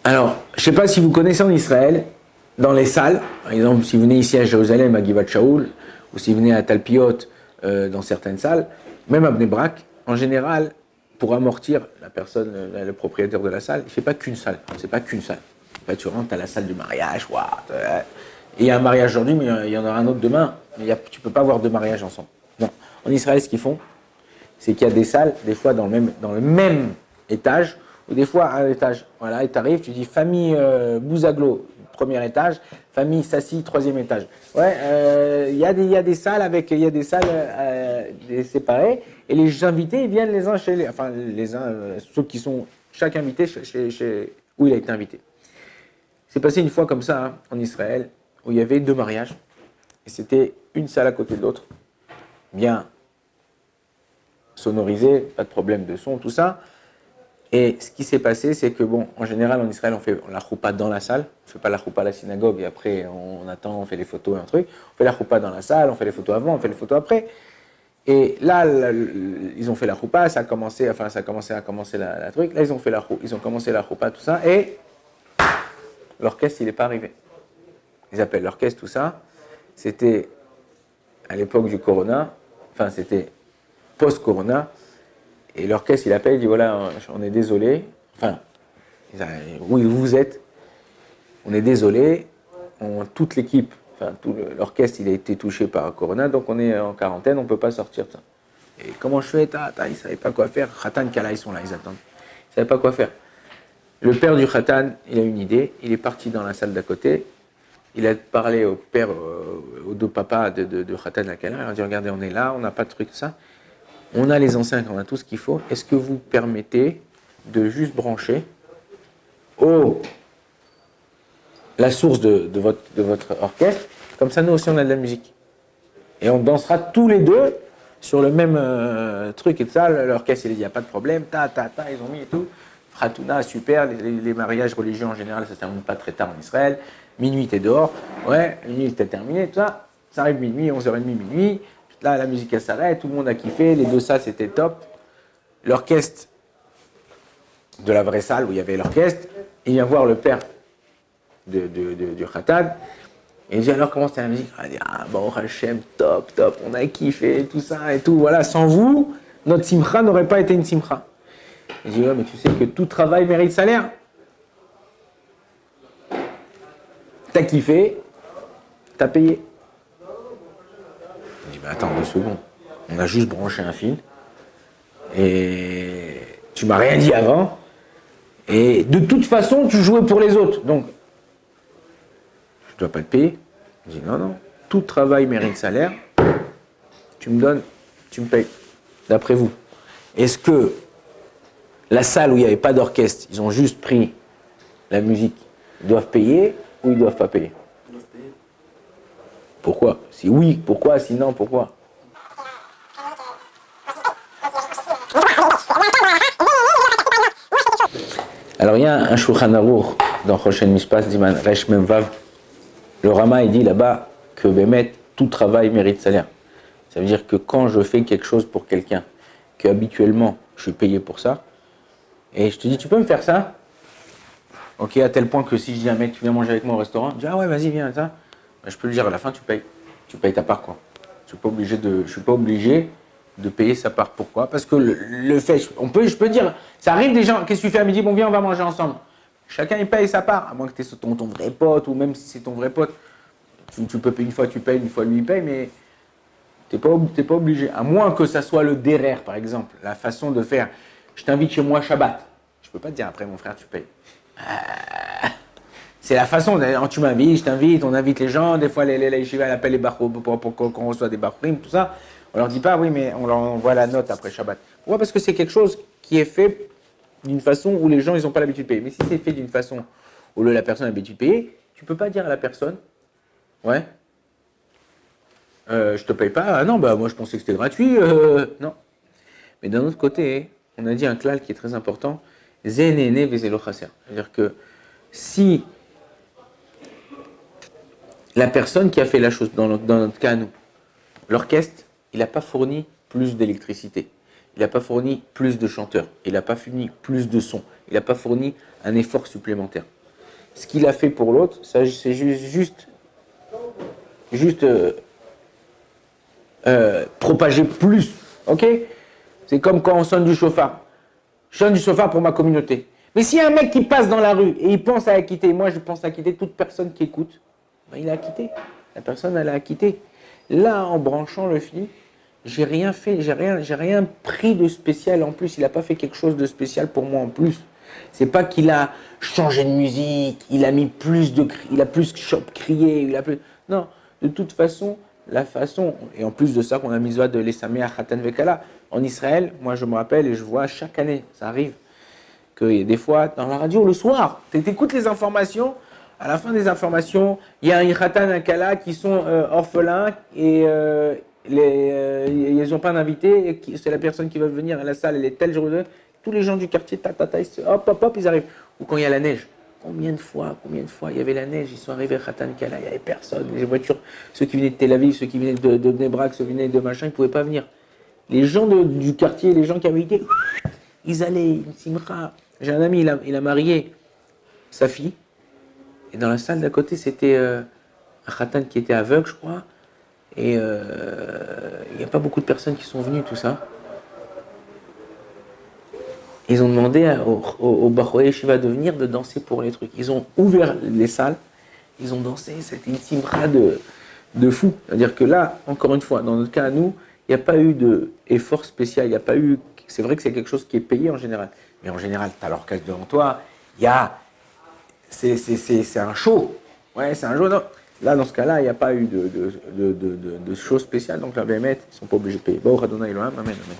Alors, je ne sais pas si vous connaissez en Israël, dans les salles, par exemple, si vous venez ici à Jérusalem, à Givat Shaoul, ou si vous venez à Talpiot, dans certaines salles, même à Bnei Brak, en général, pour amortir la personne, le propriétaire de la salle, il ne fait pas qu'une salle. C'est pas qu'une salle. Là, tu rentres à la salle du mariage, waouh, et il y a un mariage aujourd'hui, mais il y en aura un autre demain. Mais tu ne peux pas avoir deux mariages ensemble. Non. En Israël, ce qu'ils font, c'est qu'il y a des salles, des fois dans le même étage, ou des fois à un étage. Voilà, et tu arrives, tu dis famille Bouzaglo, premier étage, famille Sassi, troisième étage. Ouais, il y a des salles séparées, et les invités, ils viennent les uns chez les, enfin les uns, ceux qui sont chaque invité chez où il a été invité. C'est passé une fois comme ça hein, en Israël, où il y avait deux mariages, et c'était une salle à côté de l'autre, bien sonorisé, pas de problème de son, tout ça. Et ce qui s'est passé, c'est que, bon, en général, en Israël, on fait la choupa dans la salle. On ne fait pas la choupa à la synagogue et après, on attend, on fait les photos et un truc. On fait la choupa dans la salle, on fait les photos avant, on fait les photos après. Et là, ils ont fait la choupa, ça a commencé la truc. Là, ils ont commencé la choupa, tout ça. Et l'orchestre, il n'est pas arrivé. Ils appellent l'orchestre, tout ça. C'était à l'époque du Corona. Enfin, c'était post-Corona. Et l'orchestre, il appelle, il dit voilà, on est désolé. Enfin, où vous êtes, on est désolé. Toute l'équipe, enfin, tout l'orchestre, il a été touché par Corona, donc on est en quarantaine, on ne peut pas sortir de ça. Et comment je fais ils ne savaient pas quoi faire. Khatan, Kala, ils sont là, ils attendent. Ils ne savaient pas quoi faire. Le père du Khatan, il a une idée. Il est parti dans la salle d'à côté. Il a parlé au père, aux deux papas de Khatan à Kala. Il a dit regardez, on est là, on n'a pas de truc, ça. On a les enceintes, on a tout ce qu'il faut. Est-ce que vous permettez de juste brancher la source de votre orchestre? Comme ça, nous aussi, on a de la musique. Et on dansera tous les deux sur le même truc et tout ça. L'orchestre, il dit, il n'y a pas de problème. Ils ont mis et tout. Khatouna, super. Les mariages religieux, en général, ça ne se termine pas très tard en Israël. Minuit, t'es dehors. Ouais, minuit, t'es terminé, tout ça. Ça arrive minuit, 11h30, minuit. Là, la musique, elle s'arrête, tout le monde a kiffé, les deux salles, c'était top. L'orchestre de la vraie salle où il y avait l'orchestre, il vient voir le père du Khatan, et il dit alors comment c'était la musique? Il dit bon, Hachem, top, on a kiffé, tout ça et tout. Voilà, sans vous, notre simcha n'aurait pas été une simcha. Il dit ouais, mais tu sais que tout travail mérite salaire. T'as kiffé, t'as payé. Il dit, mais attends 2 secondes, on a juste branché un fil, et tu m'as rien dit avant, et de toute façon, tu jouais pour les autres, donc je dois pas te payer. Il dit, non, tout travail mérite salaire, tu me donnes, tu me payes, d'après vous. Est-ce que la salle où il n'y avait pas d'orchestre, ils ont juste pris la musique, ils doivent payer ou ils doivent pas payer? Pourquoi? Si oui, pourquoi? Sinon, pourquoi? Alors il y a un Shulchan Aruch dans Choshen Mishpat, Ziman Resh Mem Vav. Le Rama il dit là-bas que Bémet, tout travail mérite salaire. Ça veut dire que quand je fais quelque chose pour quelqu'un, que habituellement je suis payé pour ça, et je te dis tu peux me faire ça? Ok, à tel point que si je dis à un mec tu viens manger avec moi au restaurant, je dis ah ouais vas-y viens ça. Ben, je peux lui dire à la fin tu payes ta part quoi. Je suis pas obligé de payer sa part. Pourquoi? Parce que le fait, je peux dire, ça arrive des gens, qu'est-ce que tu fais à midi? Bon viens on va manger ensemble. Chacun il paye sa part, à moins que tu aies ton vrai pote, ou même si c'est ton vrai pote, tu peux payer une fois tu payes, une fois lui il paye, mais t'es pas obligé. À moins que ça soit le derer par exemple, la façon de faire, je t'invite chez moi Shabbat. Je peux pas te dire après mon frère tu payes. C'est la façon, tu m'invites, je t'invite, on invite les gens, des fois les yeshivas appellent les barreaux pour qu'on reçoit des barreaux, tout ça. On leur dit pas, oui, mais on leur envoie la note après Shabbat. Pourquoi? Parce que c'est quelque chose qui est fait d'une façon où les gens, ils n'ont pas l'habitude de payer. Mais si c'est fait d'une façon où la personne a l'habitude de payer, tu peux pas dire à la personne, ouais, je te paye pas, ah non, bah moi je pensais que c'était gratuit, non. Mais d'un autre côté, on a dit un klal qui est très important, Zenene vezelo chaser. C'est-à-dire que si la personne qui a fait la chose, dans notre cas, nous, l'orchestre, il n'a pas fourni plus d'électricité. Il n'a pas fourni plus de chanteurs. Il n'a pas fourni plus de sons. Il n'a pas fourni un effort supplémentaire. Ce qu'il a fait pour l'autre, c'est juste propager plus. Ok? C'est comme quand on sonne du chauffard. Je sonne du chauffard pour ma communauté. Mais s'il y a un mec qui passe dans la rue et il pense à acquitter, moi je pense à acquitter toute personne qui écoute, ben il a acquitté. La personne, elle a acquitté. Là, en branchant le fil, j'ai rien fait, j'ai rien pris de spécial en plus. Il n'a pas fait quelque chose de spécial pour moi en plus. C'est pas qu'il a changé de musique, il a mis plus de cris, il a plus crié, il a plus. Non, de toute façon, la façon, et en plus de ça qu'on a mis de l'Essamé à Khatan Vekala, en Israël, moi je me rappelle et je vois chaque année, ça arrive, que des fois, dans la radio, le soir, tu écoutes les informations, à la fin des informations, il y a un Khatan, un Kala qui sont orphelins et ils n'ont pas d'invité, c'est la personne qui va venir à la salle, elle est telle jour, tous les gens du quartier, hop, ils arrivent. Ou quand il y a la neige. Combien de fois, il y avait la neige, ils sont arrivés à Khatan Kala, il n'y avait personne, les voitures, ceux qui venaient de Tel Aviv, ceux qui venaient de Bnei Brak, ceux qui venaient de machin, ils ne pouvaient pas venir. Les gens du quartier, les gens qui avaient été, ils allaient, Simcha. J'ai un ami, il a marié sa fille, et dans la salle d'à côté, c'était un Khatan qui était aveugle, je crois, et il n'y a pas beaucoup de personnes qui sont venues, tout ça. Ils ont demandé au Bachoé Shiva de venir de danser pour les trucs. Ils ont ouvert les salles, ils ont dansé, c'était une simra de fou. C'est-à-dire que là, encore une fois, dans notre cas à nous, il n'y a pas eu d'effort spécial, il n'y a pas eu. C'est vrai que c'est quelque chose qui est payé en général. Mais en général, tu as l'orchestre devant toi, il y a. C'est un show. Ouais, c'est un show. Non. Là, dans ce cas-là, il n'y a pas eu de choses spéciales. Donc la BMT, ils ne sont pas obligés de payer. Bon, Radona Elohim, Amen, Amen.